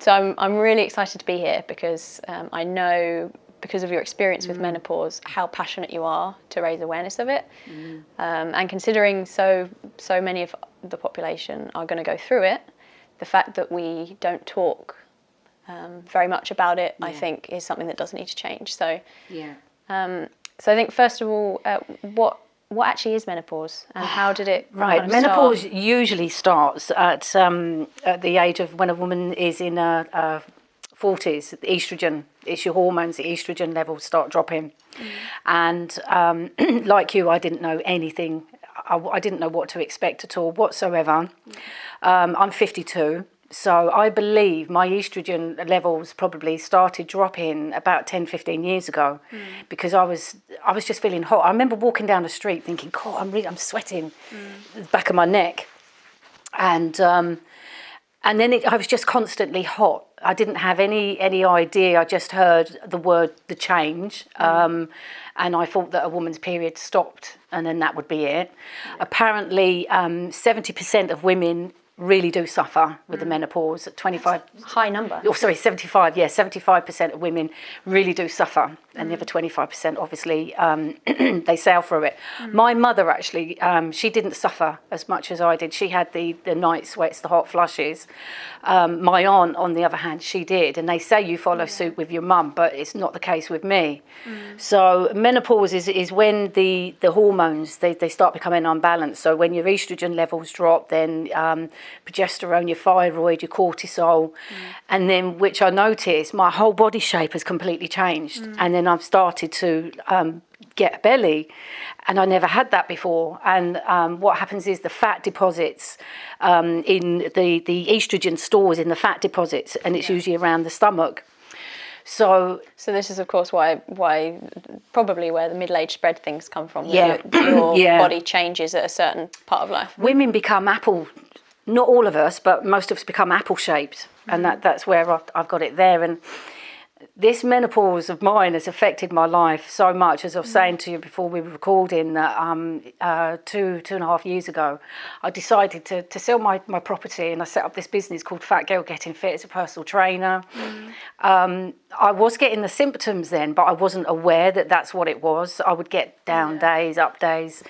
So I'm really excited to be here because I know, because of your experience with menopause, how passionate you are to raise awareness of it. And considering so many of the population are going to go through it, the fact that we don't talk very much about it, I think, is something that does need to change. So so I think, first of all, what actually is menopause, and how did it menopause start? usually starts at the age of when a woman is in her 40s. Estrogen, it's your hormones, the estrogen levels start dropping. And like you, I didn't know anything. I didn't know what to expect at all whatsoever. I'm 52. So I believe my estrogen levels probably started dropping about 10, 15 years ago, because I was just feeling hot. I remember walking down the street thinking, God, I'm sweating the back of my neck. And then I was just constantly hot. I didn't have any idea. I just heard the change. And I thought that a woman's period stopped and then that would be it. Apparently, 70% of women really do suffer with the menopause. 25 High number. Oh, sorry, 75. Yeah, 75% of women really do suffer, and the other 25% obviously they sail through it. My mother actually, she didn't suffer as much as I did. She had the night sweats, the hot flushes. My aunt, on the other hand, she did, and they say you follow suit with your mum, but it's not the case with me. So menopause is when the hormones they start becoming unbalanced. So when your estrogen levels drop, then progesterone, your thyroid, your cortisol, and then, which I noticed, my whole body shape has completely changed. And then I've started to get a belly, and I never had that before. And what happens is the fat deposits in the estrogen stores in the fat deposits, and it's usually around the stomach. So this is, of course, why probably where the middle-age spread things come from. Yeah. Your body changes at a certain part of life. Women become apple. Not all of us, but most of us become apple-shaped, and that's where I've got it there. And this menopause of mine has affected my life so much, as I was saying to you before we were recording, that 2.5 years ago, I decided to sell my property, and I set up this business called Fat Girl Getting Fit as a personal trainer. I was getting the symptoms then, but I wasn't aware that that's what it was. I would get down days, up days.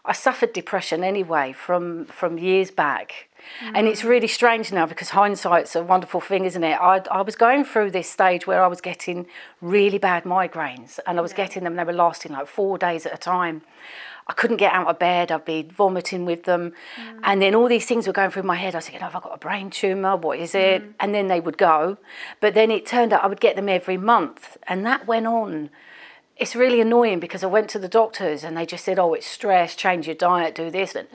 I suffered depression anyway from years back. And it's really strange now, because hindsight's a wonderful thing, isn't it? I was going through this stage where I was getting really bad migraines, and I was getting them, they were lasting like 4 days at a time. I couldn't get out of bed, I'd be vomiting with them. And then all these things were going through my head. I was thinking, have I got a brain tumour? What is it? And then they would go. But then it turned out I would get them every month, and that went on. It's really annoying, because I went to the doctors and they just said, oh, it's stress, change your diet, do this. And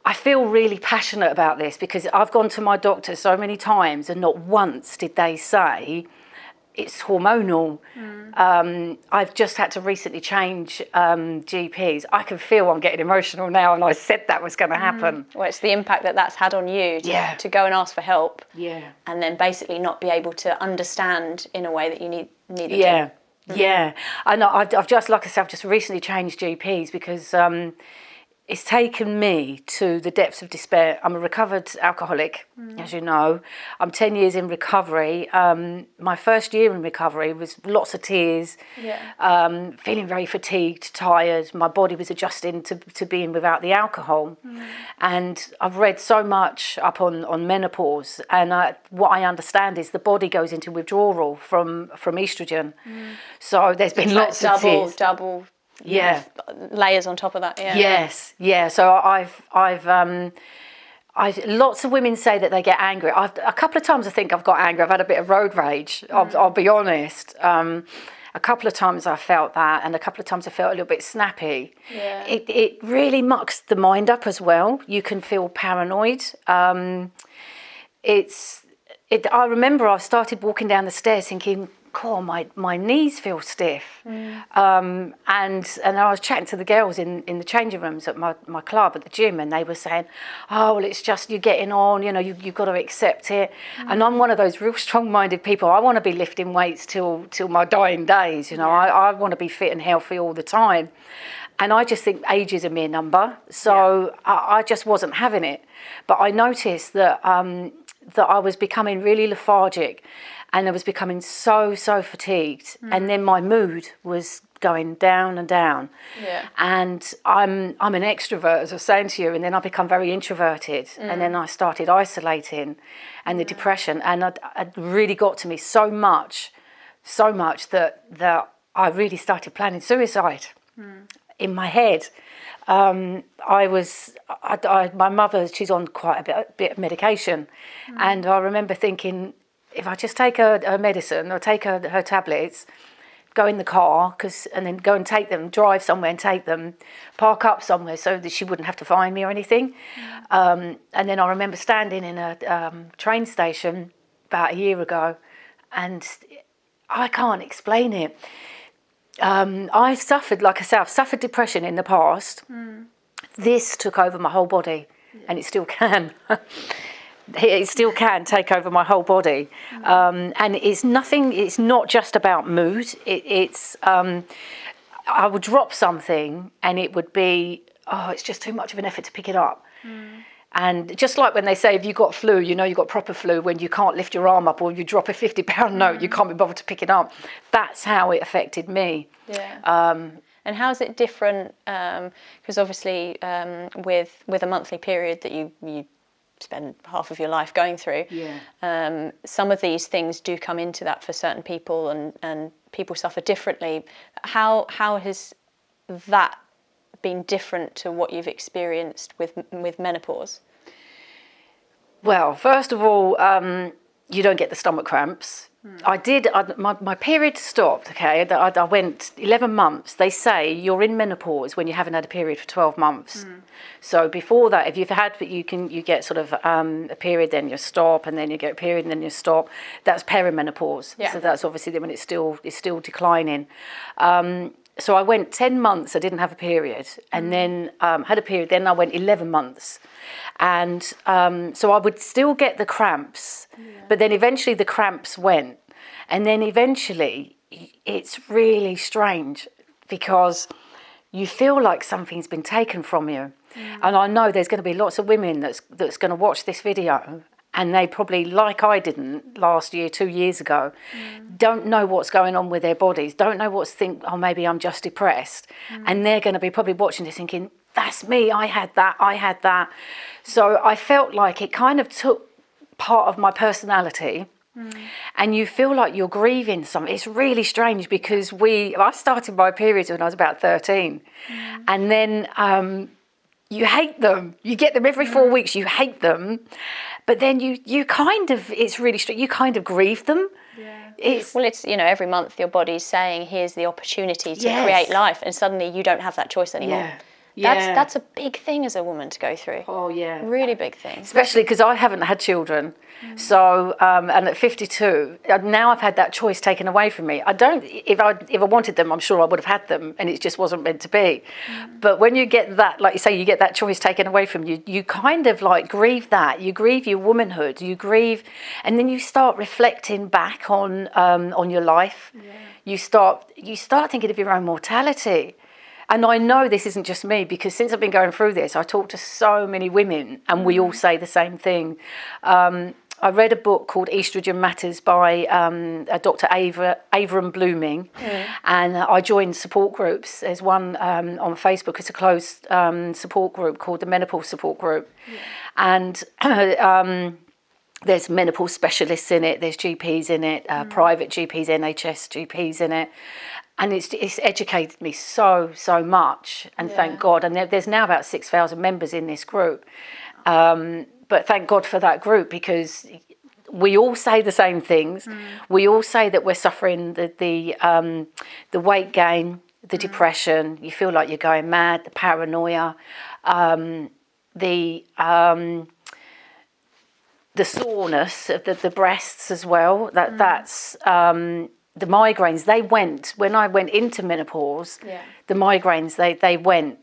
I feel really passionate about this, because I've gone to my doctor so many times and not once did they say it's hormonal. I've just had to recently change GPs. I can feel I'm getting emotional now, and I said that was going to happen. Well, it's the impact that's had on you to go and ask for help, and then basically not be able to understand in a way that you needed to. Yeah, I know. I've just, like I said, I've just recently changed GPs, because it's taken me to the depths of despair. I'm a recovered alcoholic, as you know. I'm 10 years in recovery. My first year in recovery was lots of tears, feeling very fatigued, tired. My body was adjusting to being without the alcohol. And I've read so much up on menopause, and what I understand is the body goes into withdrawal from estrogen. So there's been lots of tears. Double. Layers on top of that. So lots of women say that they get angry. A couple of times I think I've got angry. I've had a bit of road rage, I'll be honest. A couple of times I felt that, and a couple of times I felt a little bit snappy. It really mucks the mind up as well. You can feel paranoid. I remember I started walking down the stairs thinking, God, my knees feel stiff. And I was chatting to the girls in the changing rooms at my club at the gym, and they were saying, oh, well, it's just you're getting on, you've got to accept it. And I'm one of those real strong-minded people. I want to be lifting weights till my dying days. I want to be fit and healthy all the time. And I just think age is a mere number. So I just wasn't having it. But I noticed that that I was becoming really lethargic, and I was becoming so fatigued, and then my mood was going down and down. Yeah. And I'm an extrovert, as I was saying to you, and then I become very introverted, and then I started isolating, and the depression, and it really got to me so much that I really started planning suicide in my head. My mother, she's on quite a bit of medication, and I remember thinking, if I just take her medicine or take her tablets, go in the car, and then go and take them, drive somewhere and take them, park up somewhere so that she wouldn't have to find me or anything. And then I remember standing in a train station about a year ago, and I can't explain it. I suffered, like I said, I've suffered depression in the past. This took over my whole body, and it still can. It still can take over my whole body. And it's not just about mood. I would drop something and it would be, it's just too much of an effort to pick it up. And just like when they say, if you've got flu, you know you've got proper flu when you can't lift your arm up, or you drop a £50 note, you can't be bothered to pick it up. That's how it affected me. Yeah. And how's it different? Because obviously with a monthly period that you spend half of your life going through, some of these things do come into that for certain people, and people suffer differently. How has that been different to what you've experienced with menopause? Well, first of all, you don't get the stomach cramps. My period stopped, okay? I went 11 months. They say you're in menopause when you haven't had a period for 12 months. So before that, if you've had, you get sort of a period, then you stop, and then you get a period, and then you stop. That's perimenopause. Yeah. So that's obviously when it's still declining. So I went 10 months, I didn't have a period, and then had a period, then I went 11 months. And so I would still get the cramps, but then eventually the cramps went. And then eventually it's really strange, because you feel like something's been taken from you. And I know there's going to be lots of women that's going to watch this video, and they probably, like I didn't last year, 2 years ago, don't know what's going on with their bodies, don't know maybe I'm just depressed. And they're going to be probably watching this thinking, that's me, I had that. So I felt like it kind of took part of my personality. And you feel like you're grieving something. It's really strange, because I started my periods when I was about 13. And then you hate them. You get them every 4 weeks, you hate them. But then you kind of, it's really strange, you kind of grieve them. Yeah. It's every month your body's saying, here's the opportunity to create life, and suddenly you don't have that choice anymore. That's a big thing as a woman to go through. Oh yeah, really big thing. Especially because I haven't had children, so and at 52 now I've had that choice taken away from me. I don't. If I wanted them, I'm sure I would have had them, and it just wasn't meant to be. But when you get that, like you say, you get that choice taken away from you, you kind of like grieve that. You grieve your womanhood. You grieve, and then you start reflecting back on your life. Yeah. You start thinking of your own mortality. And I know this isn't just me, because since I've been going through this, I talk to so many women, and we all say the same thing. I read a book called Estrogen Matters by Dr. Avram Blooming, and I joined support groups. There's one on Facebook. It's a closed support group called the Menopause Support Group. And there's menopause specialists in it, there's GPs in it, private GPs, NHS GPs in it. And it's educated me so much, and thank God. And there's now about 6,000 members in this group. But thank God for that group, because we all say the same things. We all say that we're suffering the weight gain, the depression. You feel like you're going mad, the paranoia, the soreness of the breasts as well. That's the migraines. They went when I went into menopause. The migraines they went.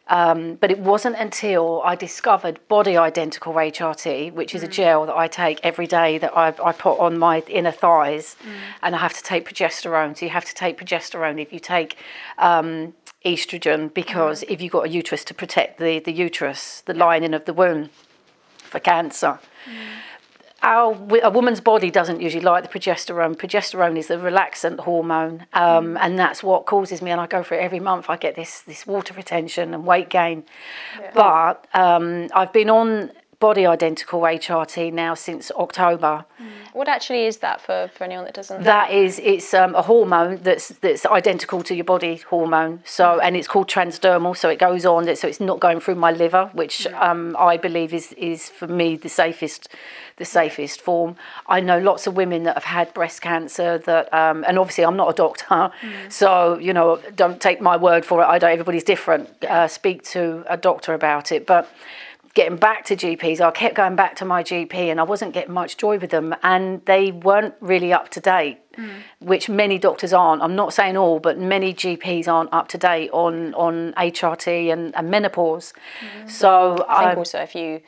But it wasn't until I discovered body identical HRT, which is a gel that I take every day, that I put on my inner thighs, and I have to take progesterone. So you have to take progesterone if you take estrogen, because if you've got a uterus, to protect the uterus, the lining of the womb for cancer. a woman's body doesn't usually like the progesterone. Progesterone is the relaxant hormone, and that's what causes me. And I go for it every month. I get this water retention and weight gain. Yeah. But I've been on body identical HRT now since October. What actually is that for anyone that doesn't know? That is, it's a hormone that's identical to your body hormone. So, and it's called transdermal. So it goes on. So it's not going through my liver, which I believe is for me the safest form. I know lots of women that have had breast cancer that, and obviously I'm not a doctor, so don't take my word for it. Everybody's different. Speak to a doctor about it, but. Getting back to GPs, I kept going back to my GP and I wasn't getting much joy with them, and they weren't really up to date, which many doctors aren't. I'm not saying all, but many GPs aren't up to date on HRT and menopause. So I think also if you,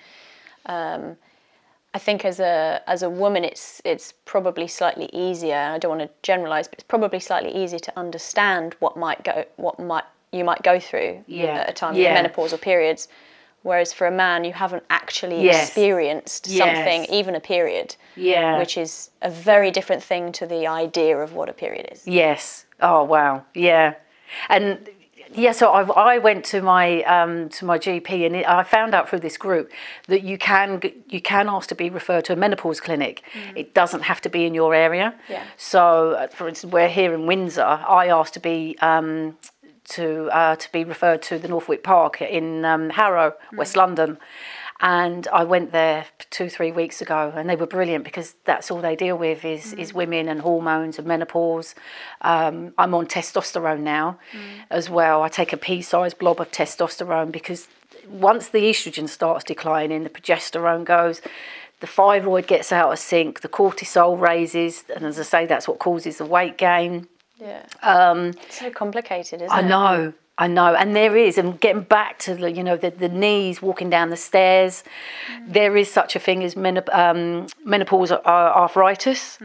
I think as a woman, it's probably slightly easier. I don't want to generalise, but it's probably slightly easier to understand what you might go through at a time of menopause or periods. Whereas for a man, you haven't actually experienced something, even a period, which is a very different thing to the idea of what a period is. Yes. Oh, wow. Yeah. And so I went to my GP, and I found out through this group that you can ask to be referred to a menopause clinic. It doesn't have to be in your area. Yeah. So, for instance, we're here in Windsor. I asked to be referred to the Northwick Park in Harrow, West London, and I went there 2-3 weeks ago, and they were brilliant because that's all they deal with is women and hormones and menopause. I'm on testosterone now as well. I take a pea-sized blob of testosterone because once the estrogen starts declining, the progesterone goes, the thyroid gets out of sync, the cortisol raises, and as I say, that's what causes the weight gain. Yeah. It's so complicated, isn't it? I know, and there is, and getting back to the knees, walking down the stairs, there is such a thing as menopause arthritis.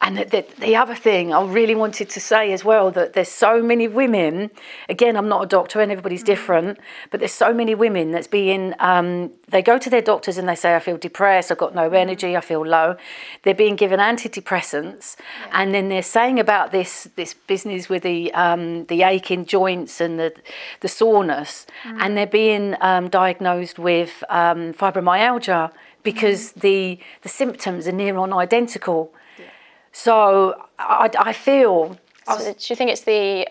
And the other thing I really wanted to say as well, that there's so many women, again, I'm not a doctor and everybody's different, but there's so many women that's being, they go to their doctors and they say, I feel depressed, I've got no energy, I feel low. They're being given antidepressants, and then they're saying about this business with the aching joints and the soreness, and they're being diagnosed with fibromyalgia because the symptoms are near on identical. So I feel... So do you think it's the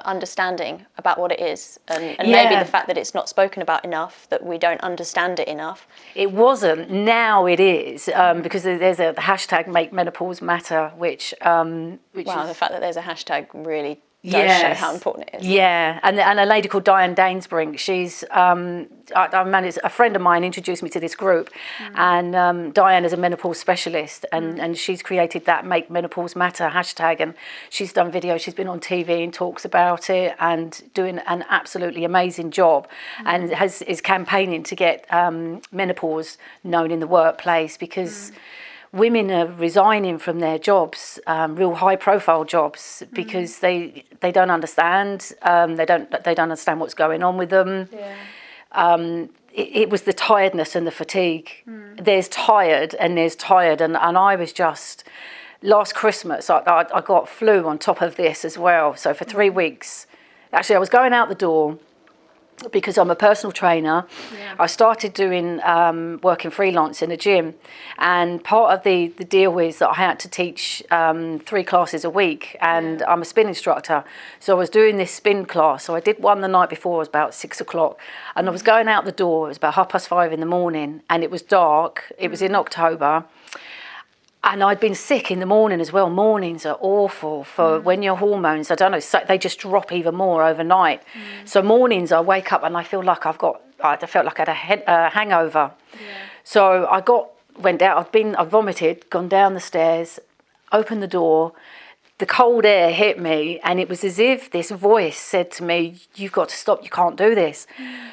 understanding about what it is and maybe the fact that it's not spoken about enough, that we don't understand it enough? It wasn't. Now it is, because there's a hashtag Make Menopause Matter, which the fact that there's a hashtag really does show how important it is. Yeah, and a lady called Diane Dainsbrink, she's, a friend of mine introduced me to this group, and Diane is a menopause specialist, and she's created that Make Menopause Matter hashtag, and she's done videos, she's been on TV and talks about it, and doing an absolutely amazing job, and is campaigning to get menopause known in the workplace, because women are resigning from their jobs, real high-profile jobs, because they don't understand. They don't understand what's going on with them. Yeah. It was the tiredness and the fatigue. There's tired, and I was just last Christmas. I got flu on top of this as well. So for 3 weeks, actually, I was going out the door. Because I'm a personal trainer, I started doing working freelance in a gym, and part of the deal is that I had to teach 3 classes a week, and I'm a spin instructor, so I was doing this spin class. So I did one the night before, it was about 6 o'clock, and I was going out the door, it was about 5:30 in the morning, and it was dark, it was in October. And I'd been sick in the morning as well. Mornings are awful for when your hormones, I don't know, they just drop even more overnight. So mornings I wake up and I feel like I felt like I had a hangover. Yeah. So I went out, I vomited, gone down the stairs, opened the door, the cold air hit me, and it was as if this voice said to me, you've got to stop, you can't do this.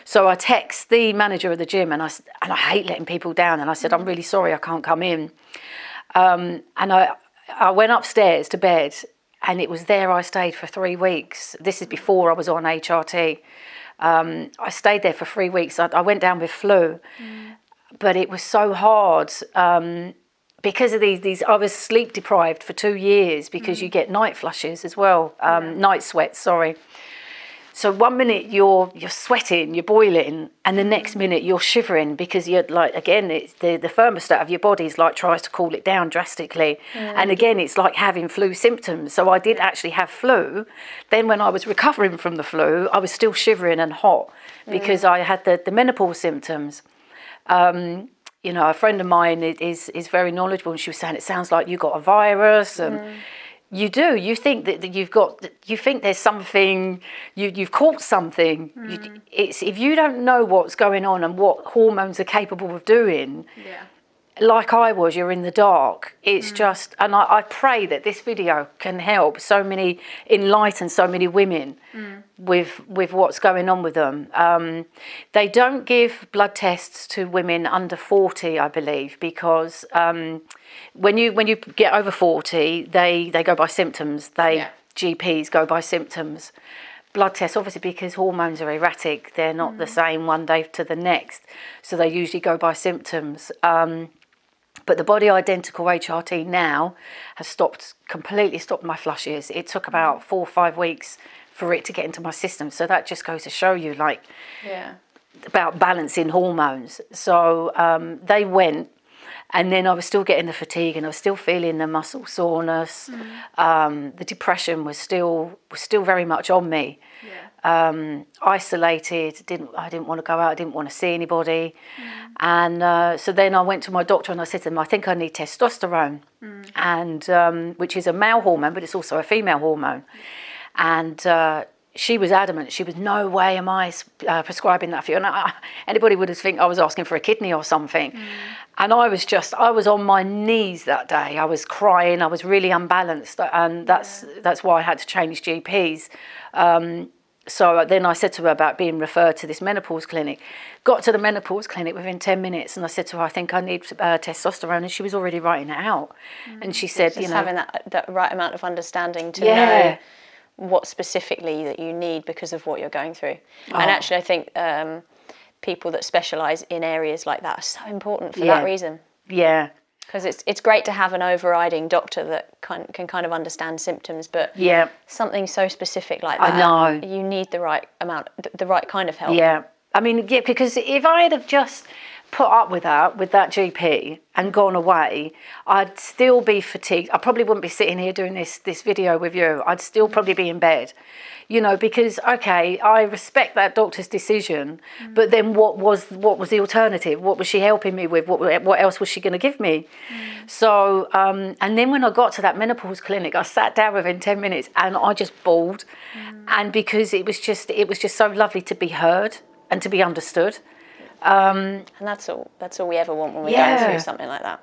So I text the manager of the gym, and I hate letting people down, and I said, I'm really sorry, I can't come in. And I went upstairs to bed, and it was there I stayed for 3 weeks. This is before I was on HRT. I stayed there for 3 weeks. I went down with flu, but it was so hard. because of these, I was sleep deprived for 2 years because you get night flushes as well, night sweats, sorry. So 1 minute you're sweating, you're boiling, and the next minute you're shivering because you're like, again, it's the thermostat of your body's like tries to cool it down drastically. And again, it's like having flu symptoms. So I did actually have flu. Then when I was recovering from the flu, I was still shivering and hot because I had the menopause symptoms. You know, a friend of mine is very knowledgeable, and she was saying it sounds like you got a virus, and you do. You think that you think there's something, you've caught something. It's if you don't know what's going on and what hormones are capable of doing. Like I was, you're in the dark. It's just, and I pray that this video can help enlighten so many women with what's going on with them. They don't give blood tests to women under 40, I believe, because when you get over 40, they go by symptoms. GPs go by symptoms. Blood tests, obviously, because hormones are erratic, they're not the same one day to the next, so they usually go by symptoms. But the body identical HRT now has completely stopped my flushes. It took about 4 or 5 weeks for it to get into my system. So that just goes to show you, like, about balancing hormones. So they went, and then I was still getting the fatigue, and I was still feeling the muscle soreness. The depression was still very much on me. Isolated, I didn't want to go out, I didn't want to see anybody. And so then I went to my doctor and I said to them, I think I need testosterone, and which is a male hormone, but it's also a female hormone. And she was adamant. She was, no way am I prescribing that for you. And anybody would have think I was asking for a kidney or something. And I was on my knees that day. I was crying. I was really unbalanced, and that's why I had to change GPs. So then I said to her about being referred to this menopause clinic. Got to the menopause clinic within 10 minutes, and I said to her, I think I need testosterone, and she was already writing it out. And she said, just having that right amount of understanding to know what specifically that you need because of what you're going through. And actually, I think people that specialise in areas like that are so important for that reason. Because it's great to have an overriding doctor that can kind of understand symptoms, but something so specific like that, I know. You need the right amount, the right kind of help. I mean, because if I had have just put up with that GP and gone away, I'd still be fatigued. I probably wouldn't be sitting here doing this video with you. I'd still probably be in bed, you know, because, okay, I respect that doctor's decision, but then what was the alternative? What was she helping me with? What else was she going to give me? So, and then when I got to that menopause clinic, I sat down within 10 minutes and I just bawled. And because it was just so lovely to be heard and to be understood. And that's all we ever want when we're going through something like that.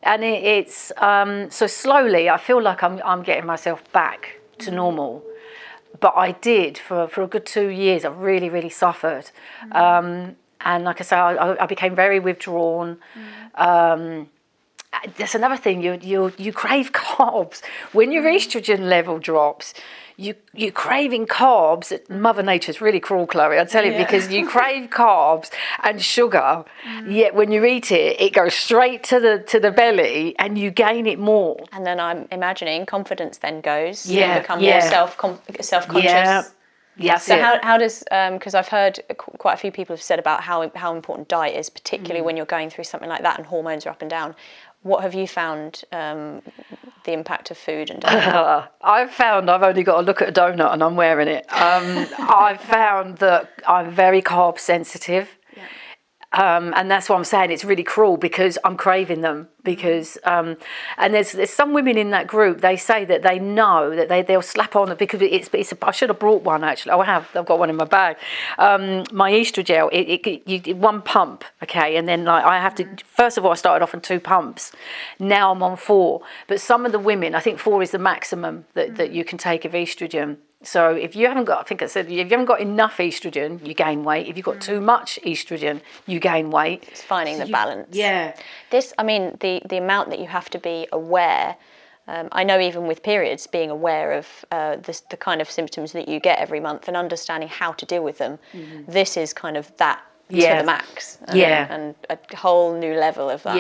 And it's so slowly I feel like I'm getting myself back to normal, but I did for a good 2 years. I really suffered, and like I say, I became very withdrawn. That's another thing. You crave carbs when your estrogen level drops. You're craving carbs. Mother Nature's really cruel, Chloe, I tell you, because you crave carbs and sugar, yet when you eat it, it goes straight to the belly and you gain it more. And then I'm imagining confidence then goes. You become more self-conscious. So how does, because I've heard quite a few people have said about how important diet is, particularly when you're going through something like that and hormones are up and down. What have you found the impact of food and diet? I've found I've only got to look at a donut and I'm wearing it. I've found that I'm very carb sensitive. And that's what I'm saying. It's really cruel because I'm craving them. Because and there's some women in that group. They say that they know that they'll slap on it because I should have brought one actually. I've got one in my bag. My Estrogel. You one pump, okay, and then like I have to. First of all, I started off on 2 pumps. Now I'm on 4. But some of the women, I think 4 is the maximum that you can take of estrogen. So if you haven't got, I think I said, if you haven't got enough estrogen, you gain weight. If you've got too much estrogen, you gain weight. It's finding the balance. This, I mean, the amount that you have to be aware. I know even with periods, being aware of the kind of symptoms that you get every month and understanding how to deal with them. This is kind of that to the max. And a whole new level of that.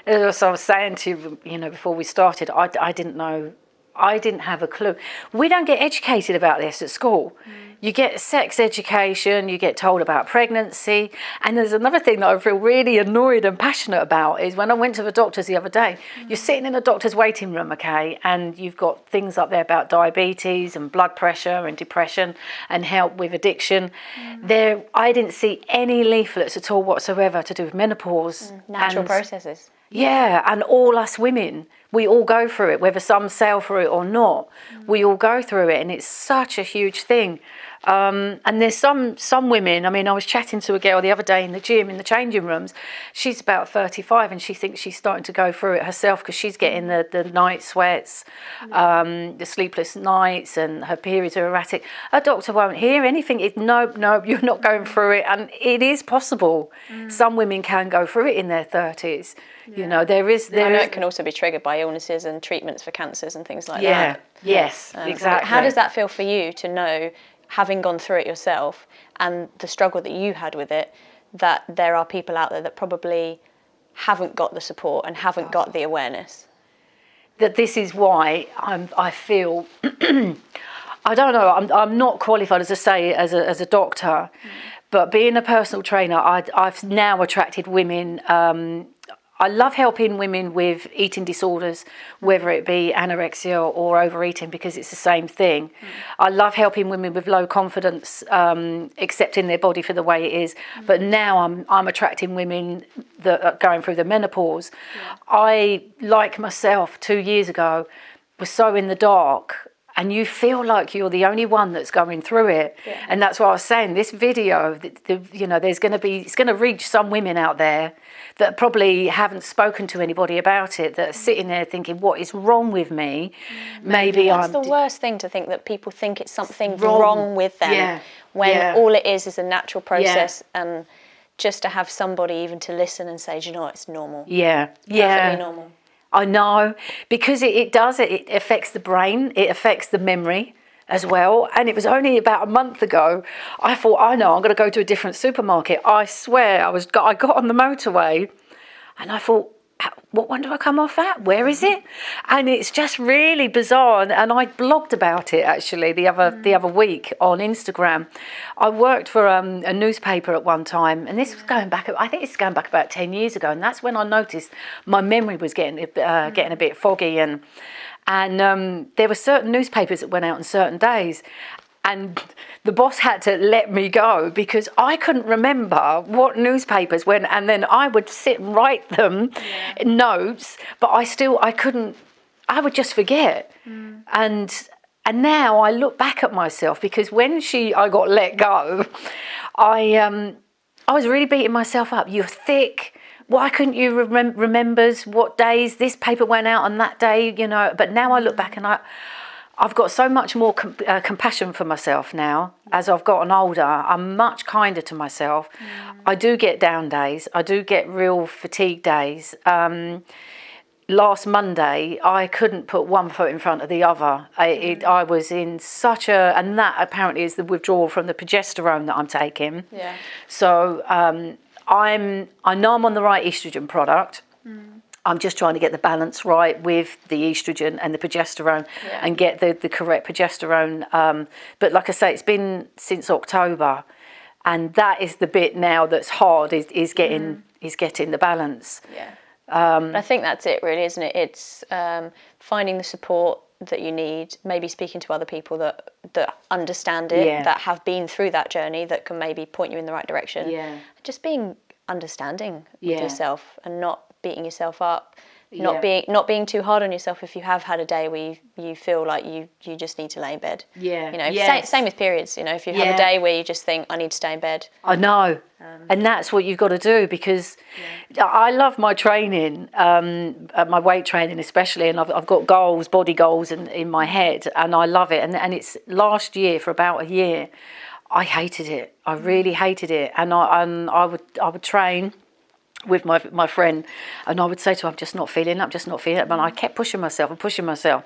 as I was saying to you, before we started, I didn't know. I didn't have a clue. We don't get educated about this at school. You get sex education, you get told about pregnancy. And there's another thing that I feel really annoyed and passionate about is when I went to the doctors the other day, you're sitting in a doctor's waiting room, okay, and you've got things up there about diabetes and blood pressure and depression and help with addiction. I didn't see any leaflets at all whatsoever to do with menopause. Natural processes. Yeah, and all us women, we all go through it, whether some sail through it or not. We all go through it, and it's such a huge thing. And there's some women, I mean, I was chatting to a girl the other day in the gym, in the changing rooms. She's about 35, and she thinks she's starting to go through it herself because she's getting the night sweats, the sleepless nights, and her periods are erratic. Her doctor won't hear anything. No, you're not going through it. And it is possible. Some women can go through it in their 30s. There is. I know it can also be triggered by illnesses and treatments for cancers and things like that. Yes, exactly. How does that feel for you to know, having gone through it yourself and the struggle that you had with it, that there are people out there that probably haven't got the support and haven't got the awareness? That this is why I feel. I don't know. I'm not qualified, as I say, as a doctor, but being a personal trainer, I've now attracted women. I love helping women with eating disorders, whether it be anorexia or overeating, because it's the same thing. I love helping women with low confidence, accepting their body for the way it is. But now I'm attracting women that are going through the menopause. I, like myself 2 years ago, was so in the dark. And you feel like you're the only one that's going through it. And that's what I was saying. This video, it's going to reach some women out there that probably haven't spoken to anybody about it, that are sitting there thinking, what is wrong with me? Maybe That's the worst thing, to think that people think it's something wrong with them, when all it is a natural process. And just to have somebody even to listen and say, do you know what, it's normal. Perfectly normal. I know, because it affects the brain, it affects the memory as well. And it was only about a month ago, I thought, I know, I'm going to go to a different supermarket. I swear, I got on the motorway and I thought, what one do I come off at? Where is it? And it's just really bizarre. And I blogged about it actually the other week on Instagram. I worked for a newspaper at one time, and this was going back. I think it's going back about 10 years ago, and that's when I noticed my memory was getting a bit foggy, and there were certain newspapers that went out on certain days. And the boss had to let me go because I couldn't remember what newspapers went, and then I would sit and write them notes, but I couldn't, I would just forget. And now I look back at myself, because when I got let go, I was really beating myself up. You're thick. Why couldn't you remember what days this paper went out on that day, But now I look back and I've got so much more compassion for myself now. As I've gotten older, I'm much kinder to myself. I do get down days. I do get real fatigue days. Last Monday, I couldn't put one foot in front of the other. I was in and that apparently is the withdrawal from the progesterone that I'm taking. So I know I'm on the right estrogen product. I'm just trying to get the balance right with the estrogen and the progesterone and get the correct progesterone. But like I say, it's been since October, and that is the bit now that's hard, is getting the balance. But I think that's it really, isn't it? It's finding the support that you need, maybe speaking to other people that understand it, that have been through that journey, that can maybe point you in the right direction. Just being understanding with yourself and not beating yourself up, not being too hard on yourself if you have had a day where you feel like you just need to lay in bed. Same with periods. If you have a day where you just think, I need to stay in bed. I know. And that's what you've got to do, because I love my training, my weight training especially, and I've got goals, body goals in my head, and I love it. And it's last year, for about a year, I hated it. I really hated it. And I would train with my friend, and I would say to her, I'm just not feeling it. But I kept pushing myself.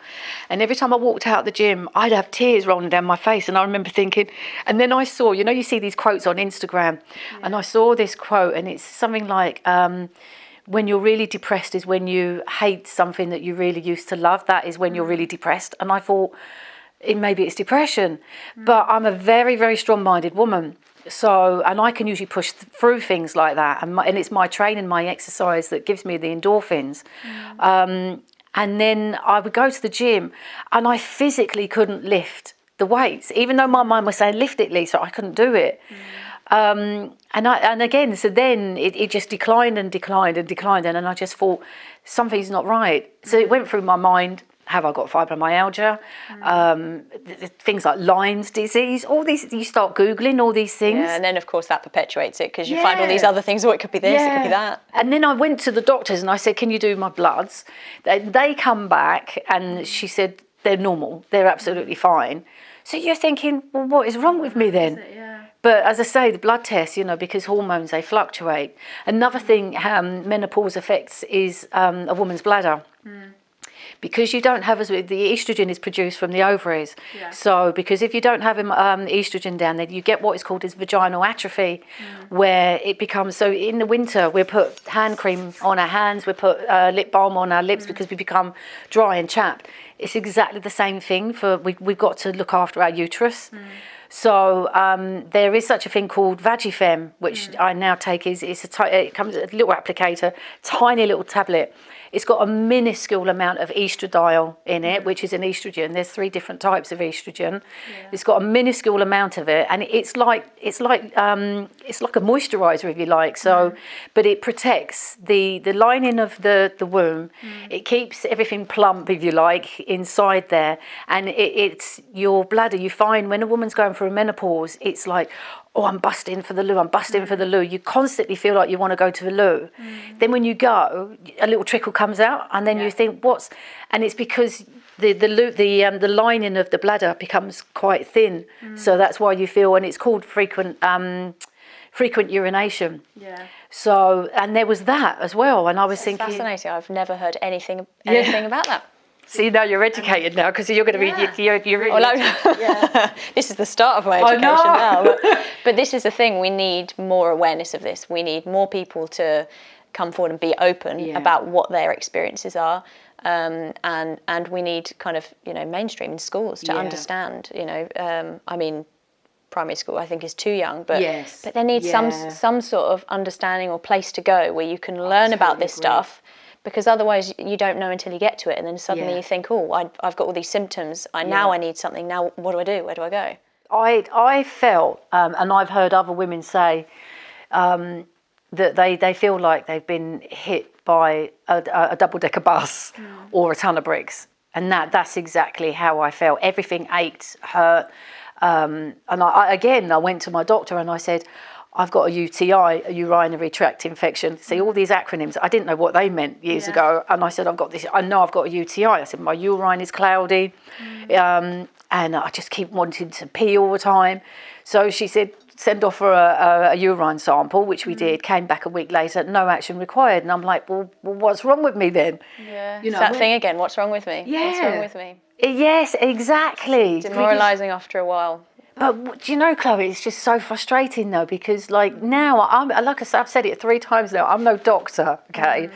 And every time I walked out the gym, I'd have tears rolling down my face. And I remember thinking, and then I saw, you see these quotes on Instagram, and I saw this quote, and it's something like, when you're really depressed is when you hate something that you really used to love. That is when you're really depressed. And I thought, maybe it's depression. But I'm a very, very strong-minded woman. So, and I can usually push through things like that. And it's my training, my exercise that gives me the endorphins. And then I would go to the gym and I physically couldn't lift the weights, even though my mind was saying, lift it, Lisa, I couldn't do it. And again, so then it just declined and declined and declined. And I just thought, something's not right. So it went through my mind, have I got fibromyalgia? Things like Lyme's disease, all these, you start Googling all these things. Yeah, and then of course that perpetuates it because you find all these other things, it could be this, it could be that. And then I went to the doctors and I said, can you do my bloods? They come back and she said, they're normal, they're absolutely fine. So you're thinking, well, what is wrong with me then? But as I say, the blood tests, because hormones, they fluctuate. Another thing menopause affects is a woman's bladder. Because you don't have, the estrogen is produced from the ovaries. So because if you don't have estrogen down there, you get what is called vaginal atrophy, where it becomes, so in the winter, we put hand cream on our hands, we put lip balm on our lips because we become dry and chapped. It's exactly the same thing we've got to look after our uterus. So there is such a thing called Vagifem, which I now take. It comes a little applicator, tiny little tablet. It's got a minuscule amount of estradiol in it, which is an estrogen. There's 3 different types of estrogen. It's got a minuscule amount of it, and it's like a moisturizer, if you like. So, but it protects the lining of the womb. It keeps everything plump, if you like, inside there, and it's your bladder. You find when a woman's going through a menopause, it's like, oh, I'm busting for the loo, I'm busting for the loo. You constantly feel like you want to go to the loo. Then when you go, a little trickle comes out, and then you think, and it's because the lining of the bladder becomes quite thin. So that's why you feel, and it's called frequent urination. So, and there was that as well, and I was thinking, fascinating. I've never heard anything about that. See, now you're educated now, because you're going to be, you're really this is the start of my education now. But this is the thing, we need more awareness of this. We need more people to come forward and be open about what their experiences are. And we need kind of, mainstream in schools to understand, I mean, primary school I think is too young, but there needs some sort of understanding or place to go where you can learn about this stuff. Because otherwise you don't know until you get to it, and then suddenly you think, oh, I've got all these symptoms. Now I need something. Now what do I do? Where do I go? I felt, and I've heard other women say, that they feel like they've been hit by a double-decker bus or a ton of bricks, and that's exactly how I felt. Everything ached, hurt, and I went to my doctor and I said, I've got a UTI, a urinary tract infection. See, all these acronyms, I didn't know what they meant years ago. And I said, I know I've got a UTI. I said, my urine is cloudy. And I just keep wanting to pee all the time. So she said, send off for a urine sample, which we did. Came back a week later, no action required. And I'm like, well what's wrong with me then? It's that thing again, what's wrong with me? What's wrong with me? Yes, exactly. Demoralising after a while. But do you know, Chloe, it's just so frustrating though, because now, like I said, I've said it 3 times now, I'm no doctor, okay?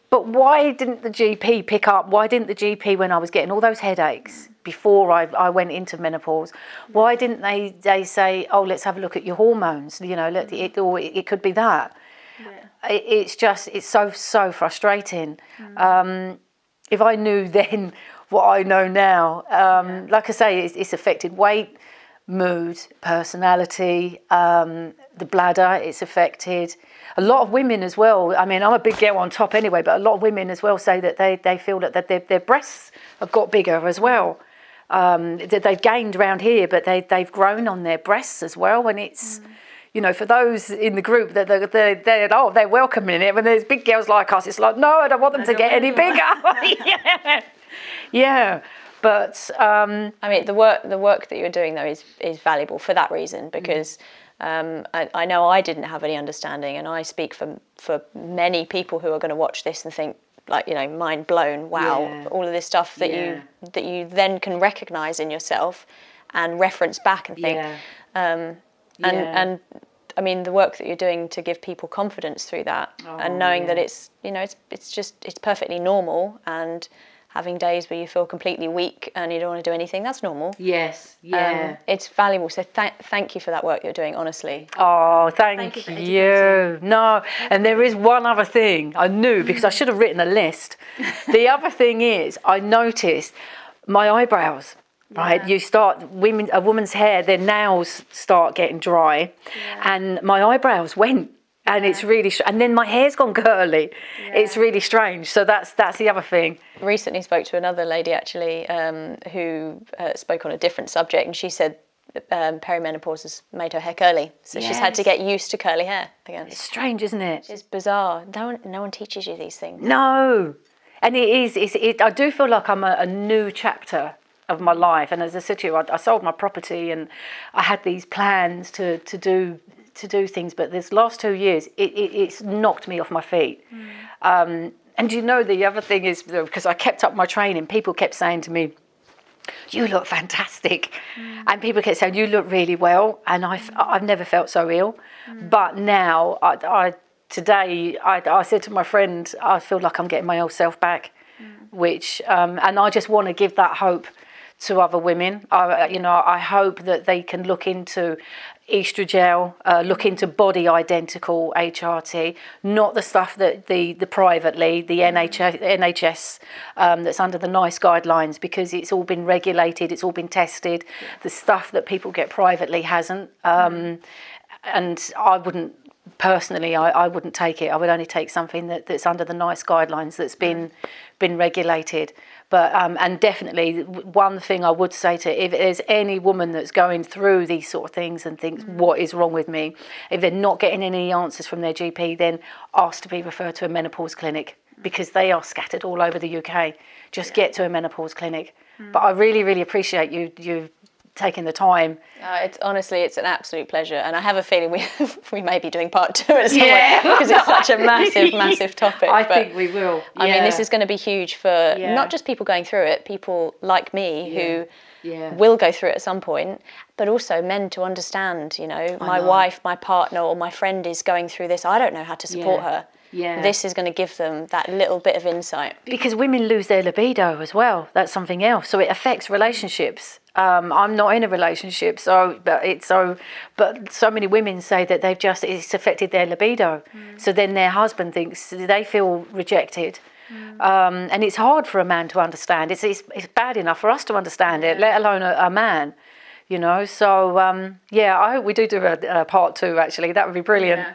But why didn't the GP pick up, why didn't the GP, when I was getting all those headaches before I went into menopause, why didn't they say, oh, let's have a look at your hormones, it could be that. It's so frustrating. If I knew then what I know now, like I say, it's affected weight, mood, personality, the bladder, it's affected. A lot of women as well, I mean, I'm a big girl on top anyway, but a lot of women as well say that they feel that their breasts have got bigger as well. That they've gained around here, but they've grown on their breasts as well. And it's, for those in the group, they're welcoming it. When there's big girls like us, it's like, no, I don't want them to get any bigger. Yeah. But I mean, the work that you're doing though is valuable for that reason, because I know I didn't have any understanding, and I speak for many people who are going to watch this and think mind blown. Wow, all of this stuff that you then can recognise in yourself and reference back and think, and I mean, the work that you're doing to give people confidence through that, and knowing that it's, you know, it's perfectly normal, and having days where you feel completely weak and you don't want to do anything, that's normal. Yes, yeah. It's valuable. So thank you for that work you're doing, honestly. Oh, thank you for you. educating. No, and there is one other thing I knew, because I should have written a list. The other thing is, I noticed my eyebrows. Right, you start a woman's hair, their nails start getting dry, and my eyebrows went, and it's really, and then my hair's gone curly. It's really strange. So that's the other thing. Recently spoke to another lady actually who spoke on a different subject, and she said perimenopause has made her hair curly, so she's had to get used to curly hair again. It's strange, isn't it? It's bizarre. No one teaches you these things. No, and it is. I do feel like I'm a new chapter of my life, and as I said to you, I sold my property, and I had these plans to do things, but this last 2 years, it's knocked me off my feet. And you know, the other thing is, because I kept up my training, people kept saying to me, "You look fantastic," and people kept saying, "You look really well," and I've never felt so ill. But now, today I said to my friend, I feel like I'm getting my old self back, which and I just want to give that hope to other women. I hope that they can look into estrogel, look into body identical HRT, not the stuff that the privately, the NHS that's under the NICE guidelines, because it's all been regulated, it's all been tested. The stuff that people get privately hasn't. And I wouldn't, personally, I wouldn't take it. I would only take something that's under the NICE guidelines, that's been regulated. But and definitely, one thing I would say to, if there's any woman that's going through these sort of things and thinks, what is wrong with me? If they're not getting any answers from their GP, then ask to be referred to a menopause clinic, because they are scattered all over the UK. Just get to a menopause clinic. But I really, really appreciate you taking the time. It's an absolute pleasure, and I have a feeling we may be doing part 2 at some point, because it's such a massive topic. I think we will. I mean, this is going to be huge for not just people going through it, people like me who will go through it at some point, but also men to understand, you know, my wife, my partner, or my friend is going through this. I don't know how to support her. This is going to give them that little bit of insight. Because women lose their libido as well. That's something else. So it affects relationships. I'm not in a relationship, but so many women say that it's affected their libido. So then their husband thinks they feel rejected. And it's hard for a man to understand. It's bad enough for us to understand it, let alone a man. You know, so I hope we do a part 2. Actually, that would be brilliant.